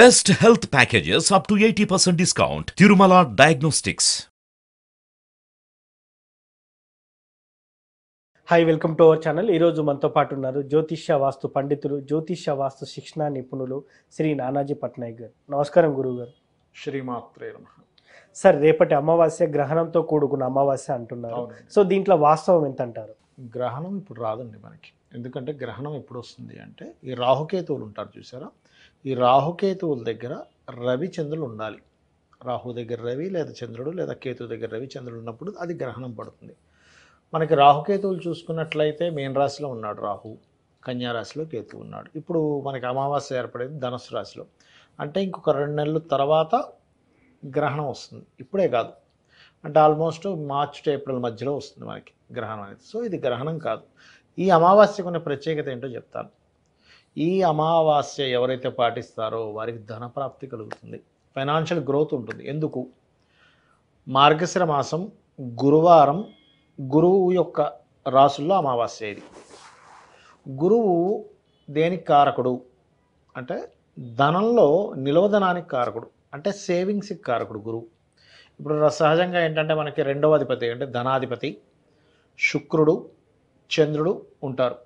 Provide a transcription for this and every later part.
Best health packages up to 80% discount. Tirumala Diagnostics. Hi welcome to our channel. ఈరోజు మనతో పాటు ఉన్నారు జ్యోతిష్య వాస్తు పండితులు, జ్యోతిష్య వాస్తు శిక్షణ నిపుణులు శ్రీ నానాజీ పట్నాయక్ గారు. నమస్కారం గురువు గారు. శ్రీమాత్రే నమః. సార్, రేపటి అమావాస్య గ్రహణంతో కూడుకున్న అమావాస్య అంటున్నారు. అవునండి. సో దీంట్లో వాస్తవం ఎంత అంటారు? గ్రహణం ఇప్పుడు రాదండి మనకి. ఎందుకంటే గ్రహణం ఎప్పుడు వస్తుంది అంటే ఈ రాహుకేతువులు ఉంటారు చూసారా, ఈ రాహుకేతువుల దగ్గర రవి చంద్రులు ఉండాలి. రాహు దగ్గర రవి లేదా చంద్రుడు లేదా కేతు దగ్గర రవి చంద్రుడు ఉన్నప్పుడు అది గ్రహణం పడుతుంది. మనకి రాహుకేతువులు చూసుకున్నట్లయితే మీన రాశిలో ఉన్నాడు రాహు, కన్యా రాశిలో కేతు ఉన్నాడు. ఇప్పుడు మనకి అమావాస్య ఏర్పడేది ధనుసు రాశిలో, అంటే ఇంకొక 2 నెలల తర్వాత గ్రహణం వస్తుంది. ఇప్పుడే కాదు, అంటే ఆల్మోస్ట్ మార్చ్ టు ఏప్రిల్ మధ్యలో వస్తుంది మనకి గ్రహణం అనేది. సో ఇది గ్రహణం కాదు. ఈ అమావాస్యకు ఉన్న ప్రత్యేకత ఏంటో చెప్తాను. ఈ అమావాస్య ఎవరైతే పాటిస్తారో వారికి ధనప్రాప్తి కలుగుతుంది, ఫైనాన్షియల్ గ్రోత్ ఉంటుంది. ఎందుకు? మార్గశిర మాసం గురువారం గురువు యొక్క రాసుల్లో అమావాస్య ఇది. గురువు దేనికి కారకుడు అంటే ధనంలో నిలవధనానికి కారకుడు, అంటే సేవింగ్స్కి కారకుడు గురువు. ఇప్పుడు సహజంగా ఏంటంటే మనకి 2వ అధిపతి అంటే ధనాధిపతి శుక్రుడు చంద్రుడు ఉంటారు,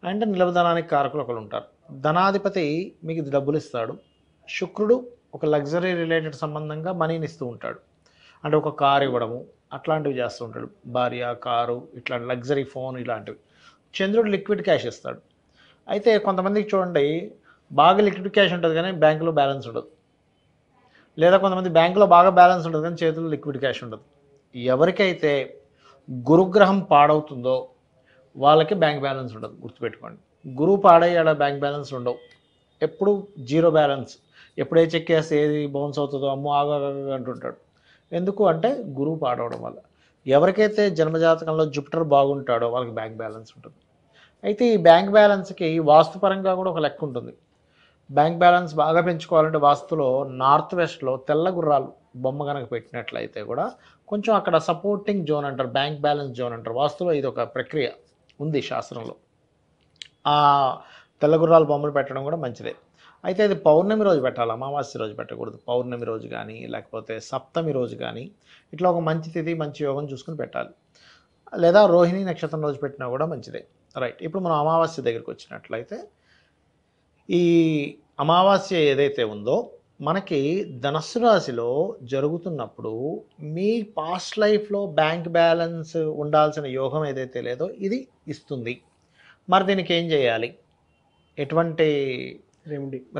అంటే నిలవధనానికి కారకులు ఒకరు ఉంటారు. ధనాధిపతి మీకు డబ్బులు ఇస్తాడు, శుక్రుడు ఒక లగ్జరీ రిలేటెడ్ సంబంధంగా మనీని ఇస్తూ ఉంటాడు, అంటే ఒక కారు ఇవ్వడము అట్లాంటివి చేస్తూ ఉంటాడు, భార్య కారు ఇట్లాంటి లగ్జరీ ఫోన్ ఇలాంటివి. చంద్రుడు లిక్విడ్ క్యాష్ ఇస్తాడు. అయితే కొంతమందికి చూడండి బాగా లిక్విడ్ క్యాష్ ఉంటుంది కానీ బ్యాంకులో బ్యాలెన్స్ ఉండదు, లేదా కొంతమంది బ్యాంకులో బాగా బ్యాలెన్స్ ఉంటుంది కానీ చేతుల్లో లిక్విడ్ క్యాష్ ఉండదు. ఎవరికైతే గురుగ్రహం పాడవుతుందో వాళ్ళకి బ్యాంక్ బ్యాలెన్స్ ఉండదు, గుర్తుపెట్టుకోండి. గురువు పాడయ్యాడ బ్యాంక్ బ్యాలెన్స్ ఉండవు, ఎప్పుడు జీరో బ్యాలెన్స్. ఎప్పుడే చెక్ వేస్తే ఏది బౌన్స్ అవుతుందో అమ్మో ఆగా అంటుంటాడు. ఎందుకు అంటే గురువు పాడవడం వల్ల. ఎవరికైతే జన్మజాతకంలో జూపిటర్ బాగుంటాడో వాళ్ళకి బ్యాంక్ బ్యాలెన్స్ ఉంటుంది. అయితే ఈ బ్యాంక్ బ్యాలెన్స్కి వాస్తుపరంగా కూడా ఒక లెక్క ఉంటుంది. బ్యాంక్ బ్యాలెన్స్ బాగా పెంచుకోవాలంటే వాస్తులో నార్త్ వెస్ట్లో తెల్ల గుర్రాలు బొమ్మ కనుక పెట్టినట్లయితే కూడా కొంచెం అక్కడ సపోర్టింగ్ జోన్ అంటారు, బ్యాంక్ బ్యాలెన్స్ జోన్ అంటారు. వాస్తులో ఇది ఒక ప్రక్రియ ఉంది శాస్త్రంలో. ఆ తెల్ల గుర్రాల బొమ్మలు పెట్టడం కూడా మంచిదే. అయితే అది పౌర్ణమి రోజు పెట్టాలి, అమావాస్య రోజు పెట్టకూడదు. పౌర్ణమి రోజు కానీ లేకపోతే సప్తమి రోజు కానీ ఇట్లా ఒక మంచి తిథి మంచి యోగం చూసుకుని పెట్టాలి, లేదా రోహిణి నక్షత్రం రోజు పెట్టినా కూడా మంచిదే. రైట్, ఇప్పుడు మనం అమావాస్య దగ్గరికి వచ్చినట్లయితే ఈ అమావాస్య ఏదైతే ఉందో మనకి ధనస్సు రాశిలో జరుగుతున్నప్పుడు మీ పాస్ట్ లైఫ్లో బ్యాంక్ బ్యాలెన్స్ ఉండాల్సిన యోగం ఏదైతే లేదో ఇది ఇస్తుంది. మరి దీనికి ఏం చేయాలి, ఎటువంటి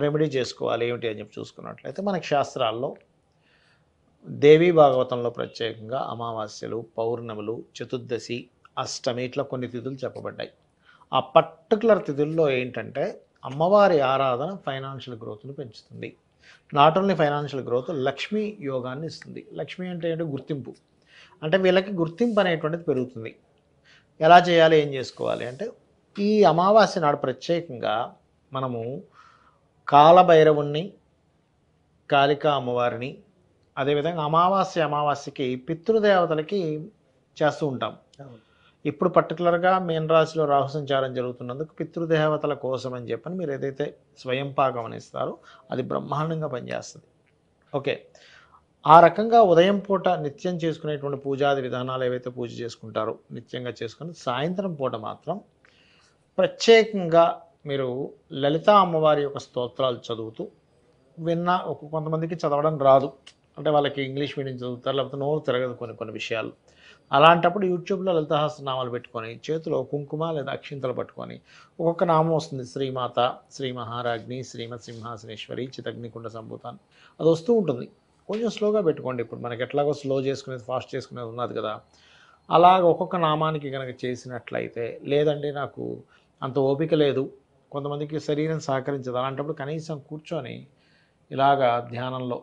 రెమెడీ చేసుకోవాలి ఏమిటి అని చెప్పి చూసుకున్నట్లయితే మనకి శాస్త్రాల్లో దేవీ భాగవతంలో ప్రత్యేకంగా అమావాస్యలు పౌర్ణములు చతుర్దశి అష్టమి ఇట్లా కొన్ని తిథులు చెప్పబడ్డాయి. ఆ పర్టికులర్ తిథుల్లో ఏంటంటే అమ్మవారి ఆరాధన ఫైనాన్షియల్ గ్రోత్ను పెంచుతుంది. Not only financial growth, Lakshmi యోగాన్ని ఇస్తుంది. లక్ష్మి అంటే ఏంటి? గుర్తింపు. అంటే వీళ్ళకి గుర్తింపు అనేటువంటిది పెరుగుతుంది. ఎలా చేయాలి, ఏం చేసుకోవాలి అంటే ఈ అమావాస్య నాడు ప్రత్యేకంగా మనము కాలభైరవుణ్ణి కాళికా అమ్మవారిని అదేవిధంగా అమావాస్యకి పితృదేవతలకి చేస్తూ ఉంటాం. ఇప్పుడు పర్టికులర్గా మీన రాశిలో రాహు సంచారం జరుగుతున్నందుకు పితృదేవతల కోసం అని చెప్పని మీరు ఏదైతే స్వయం పాకం అని ఇస్తారో అది బ్రహ్మాండంగా పనిచేస్తుంది. ఓకే, ఆ రకంగా ఉదయం పూట నిత్యం చేసుకునేటువంటి పూజాది విధానాలు ఏవైతే పూజ చేసుకుంటారో నిత్యంగా చేసుకుని సాయంత్రం పూట మాత్రం ప్రత్యేకంగా మీరు లలితా అమ్మవారి యొక్క స్తోత్రాలు చదువుతూ కొంతమందికి చదవడం రాదు, అంటే వాళ్ళకి ఇంగ్లీష్ మీడియం చదువుతారు లేకపోతే నోరు తిరగదు కొన్ని విషయాలు. అలాంటప్పుడు యూట్యూబ్లో లలితాసహస్రనామాలు పెట్టుకొని చేతిలో కుంకుమ లేదా అక్షింతలు పట్టుకొని ఒక్కొక్క నామం వస్తుంది. శ్రీమాత, శ్రీ మహారాజ్ని, శ్రీమత్ సింహాసనేశ్వరి, చితగ్నికుండ సంభూతాన్ని, అది వస్తూ ఉంటుంది. కొంచెం స్లోగా పెట్టుకోండి. ఇప్పుడు మనకి ఎట్లాగో స్లో చేసుకునేది ఫాస్ట్ చేసుకునేది ఉన్నది కదా, అలాగ ఒక్కొక్క నామానికి కనుక చేసినట్లయితే, లేదండి నాకు అంత ఓపిక లేదు, కొంతమందికి శరీరం సహకరించదు, అలాంటప్పుడు కనీసం కూర్చొని ఇలాగా ధ్యానంలో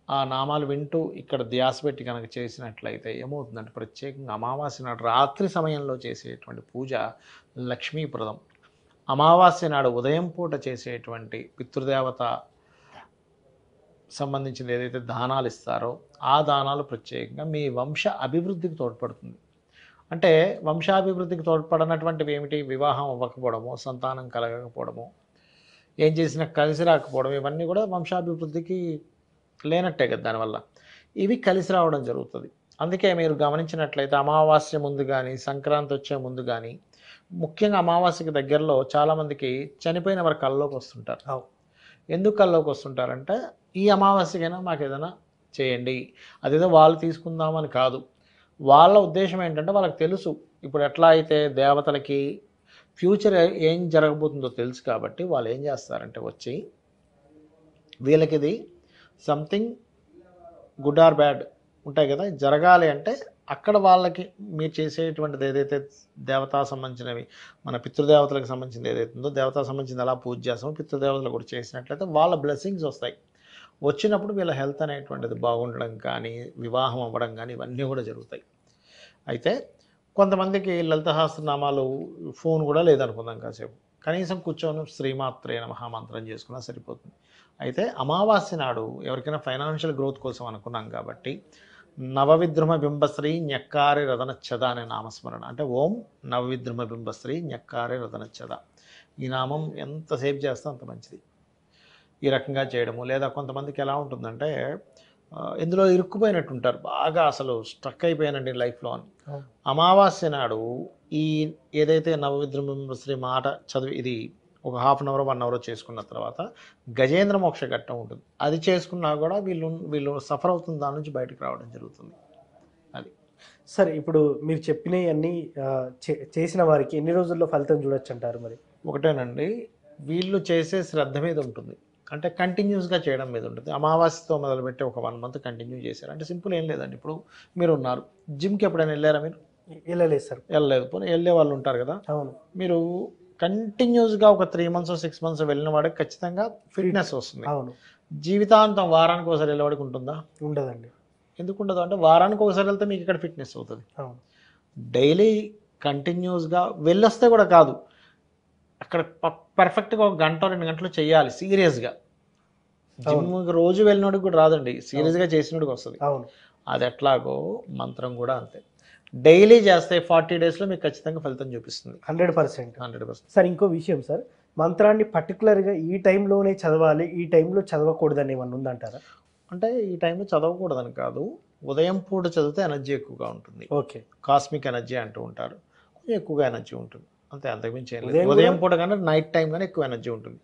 ఆ నామాలు వింటూ ఇక్కడ ధ్యాస పెట్టి కనుక చేసినట్లయితే ఏమవుతుందంటే ప్రత్యేకంగా అమావాస్య నాడు రాత్రి సమయంలో చేసేటువంటి పూజ లక్ష్మీప్రదం. అమావాస్య నాడు ఉదయం పూట చేసేటువంటి పితృదేవత సంబంధించిన ఏదైతే దానాలు ఇస్తారో ఆ దానాలు ప్రత్యేకంగా మీ వంశ అభివృద్ధికి తోడ్పడుతుంది. అంటే వంశాభివృద్ధికి తోడ్పడనటువంటివి ఏమిటి? వివాహం అవ్వకపోవడము, సంతానం కలగకపోవడము, ఏం చేసినా కలిసి రాకపోవడం, ఇవన్నీ కూడా వంశాభివృద్ధికి లేనట్టే కదా దానివల్ల. ఇవి కలిసి రావడం జరుగుతుంది. అందుకే మీరు గమనించినట్లయితే అమావాస్య ముందు కానీ, సంక్రాంతి వచ్చే ముందు కానీ, ముఖ్యంగా అమావాస్యకి దగ్గరలో చాలామందికి చనిపోయిన వారి కళ్ళలోకి వస్తుంటారు. అవు. ఎందుకు కళ్ళలోకి వస్తుంటారంటే, ఈ అమావాస్యకైనా మాకు ఏదైనా చేయండి, అదేదో వాళ్ళు తీసుకుందామని కాదు. వాళ్ళ ఉద్దేశం ఏంటంటే వాళ్ళకి తెలుసు ఇప్పుడు ఎట్లా అయితే దేవతలకి ఫ్యూచర్ ఏం జరగబోతుందో తెలుసు కాబట్టి వాళ్ళు ఏం చేస్తారంటే వచ్చి వీళ్ళకి ఇది సంథింగ్ గుడ్ ఆర్ బ్యాడ్ ఉంటాయి కదా, జరగాలి అంటే అక్కడ వాళ్ళకి మీరు చేసేటువంటిది ఏదైతే దేవతా సంబంధించినవి, మన పితృదేవతలకు సంబంధించింది ఏదైతే ఉందో, దేవతా సంబంధించింది ఎలా పూజ చేస్తామో పితృదేవతలు కూడా చేసినట్లయితే వాళ్ళ బ్లెస్సింగ్స్ వస్తాయి. వచ్చినప్పుడు వీళ్ళ హెల్త్ అనేటువంటిది బాగుండడం కానీ, వివాహం అవ్వడం కానీ, ఇవన్నీ కూడా జరుగుతాయి. అయితే కొంతమందికి లలితసహస్రనామాలు ఫోన్ కూడా లేదనుకుందాం, కాసేపు కనీసం కూర్చొని శ్రీమాత్రే నమః మంత్రం చేసుకున్నా సరిపోతుంది. అయితే అమావాస్య నాడు ఎవరికైనా ఫైనాన్షియల్ గ్రోత్ కోసం అనుకున్నాం కాబట్టి నవవిద్రుమ బింబశ్రీ న్యక్కారి రదనచ్చద అనే నామస్మరణ, అంటే ఓం నవవిద్రుమ బింబశ్రీ న్యక్కారి రదనచ్చద, ఈ నామం ఎంతసేపు చేస్తే అంత మంచిది. ఈ రకంగా చేయడము. లేదా కొంతమందికి ఎలా ఉంటుందంటే ఇందులో ఇరుక్కుపోయినట్టు ఉంటారు, బాగా అసలు స్ట్రక్ అయిపోయానండి లైఫ్లో అని. అమావాస్య నాడు ఈ ఏదైతే నవవిద్రుమశ్రీ మాట చదివి ఇది ఒక హాఫ్ అన్ అవర్ 1 అవర్ చేసుకున్న తర్వాత గజేంద్ర మోక్ష ఘట్టం ఉంటుంది, అది చేసుకున్నా కూడా వీళ్ళు సఫర్ అవుతుంది, దాని నుంచి బయటకు రావడం జరుగుతుంది. అది సార్ ఇప్పుడు మీరు చెప్పినవి అన్నీ చేసిన వారికి ఎన్ని రోజుల్లో ఫలితం చూడొచ్చు అంటారు? మరి ఒకటేనండి, వీళ్ళు చేసే శ్రద్ధ మీద ఉంటుంది, అంటే కంటిన్యూస్గా చేయడం మీద ఉంటుంది. అమావాస్యతో మొదలుపెట్టి ఒక 1 మంత్ కంటిన్యూ చేశారు అంటే సింపుల్ ఏం లేదండి. ఇప్పుడు మీరు ఉన్నారు, జిమ్కి ఎప్పుడైనా వెళ్ళారా? మీరు వెళ్ళలేదు సార్. వెళ్ళలేదు. పోనీ వెళ్ళే వాళ్ళు ఉంటారు కదా. అవును. మీరు కంటిన్యూస్గా ఒక 3 మంత్స్ 6 మంత్స్ వెళ్ళిన వాడికి ఖచ్చితంగా ఫిట్నెస్ వస్తుంది. అవును. జీవితాంతం వారానికి ఒకసారి వెళ్ళేవాడికి ఉంటుందా? ఉండదండి. ఎందుకు ఉండదు అంటే వారానికి ఒకసారి వెళ్తే మీకు ఇక్కడ ఫిట్నెస్ అవుతుంది. అవును. డైలీ కంటిన్యూస్గా వెళ్ళొస్తే కూడా కాదు, అక్కడ పర్ఫెక్ట్గా 1 గంట 2 గంటలు చేయాలి సీరియస్గా. జిమ్కి రోజు వెళ్ళినోడికి కూడా రాదండి, సీరియస్గా చేసినోడికి వస్తుంది. అవును. అది ఎట్లాగో మంత్రం కూడా అంతే, డైలీ చేస్తే 40 డేస్లో మీకు ఖచ్చితంగా ఫలితం చూపిస్తుంది. 100%. 100%. సార్ ఇంకో విషయం సార్, మంత్రాన్ని పర్టికులర్గా ఈ టైంలోనే చదవాలి, ఈ టైంలో చదవకూడదని ఏమన్నా ఉందంటారా? అంటే ఈ టైంలో చదవకూడదని కాదు, ఉదయం పూట చదివితే ఎనర్జీ ఎక్కువగా ఉంటుంది. ఓకే. కాస్మిక్ ఎనర్జీ అంటూ ఉంటారు, కొంచెం ఎక్కువగా ఎనర్జీ ఉంటుంది, అంతే, అంతకుమించి ఏం లేదు. ఉదయం ఉదయం పూట కానీ నైట్ టైం కానీ ఎక్కువ ఎనర్జీ ఉంటుంది.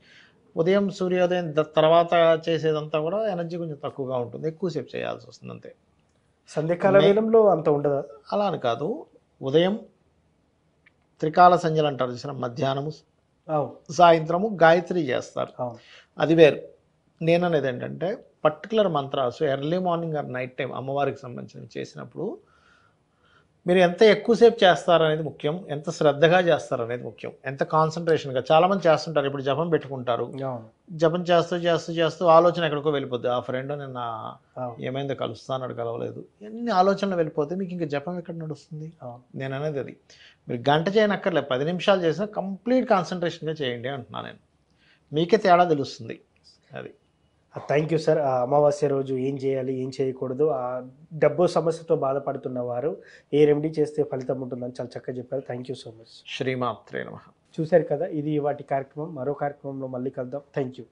ఉదయం సూర్యోదయం తర్వాత చేసేదంతా కూడా ఎనర్జీ కొంచెం తక్కువగా ఉంటుంది, ఎక్కువసేపు చేయాల్సి వస్తుంది అంతే. సంధ్యాకాల వేళంలో అంత ఉండదా? అలా అని కాదు, ఉదయం త్రికాల సంధ్యలు అంటారు చూసిన, మధ్యాహ్నము అవును, సాయంత్రము గాయత్రి చేస్తారు, అవును. అది వేరు. నేననేది ఏంటంటే పర్టికులర్ మంత్రాసు early morning or night time అమ్మవారికి సంబంధించినవి చేసినప్పుడు మీరు ఎంత ఎక్కువసేపు చేస్తారనేది ముఖ్యం, ఎంత శ్రద్ధగా చేస్తారనేది ముఖ్యం, ఎంత కాన్సన్ట్రేషన్గా. చాలామంది చేస్తుంటారు, ఇప్పుడు జపం పెట్టుకుంటారు, అవును. జపం చేస్తూ చేస్తూ చేస్తూ ఆలోచన ఎక్కడికో వెళ్ళిపోద్ది. ఆ ఫ్రెండ్ నిన్న అవును. ఏమైందో కలుస్తాను కలవలేదు, ఎన్ని ఆలోచనలు వెళ్ళిపోతే మీకు ఇంకా జపం ఎక్కడ నడుస్తుంది? అవును. నేను అనేది అది, మీరు గంట చేయనక్కర్లేదు, 10 నిమిషాలు చేసినా కంప్లీట్ కాన్సన్ట్రేషన్గా చేయండి అంటున్నాను నేను, మీకే తేడా తెలుస్తుంది. అది థ్యాంక్ యూ సార్. ఆ అమావాస్య రోజు ఏం చేయాలి, ఏం చేయకూడదు, ఆ డబ్బు సమస్యతో బాధపడుతున్న వారు ఏ రెమెడీ చేస్తే ఫలితం ఉంటుందని చాలా చక్కగా చెప్పారు. Thank you so much. శ్రీమాత్రే నమః. చూశారు కదా, ఇది వాటి కార్యక్రమం. మరో కార్యక్రమంలో మళ్ళీ కలుద్దాం. Thank you.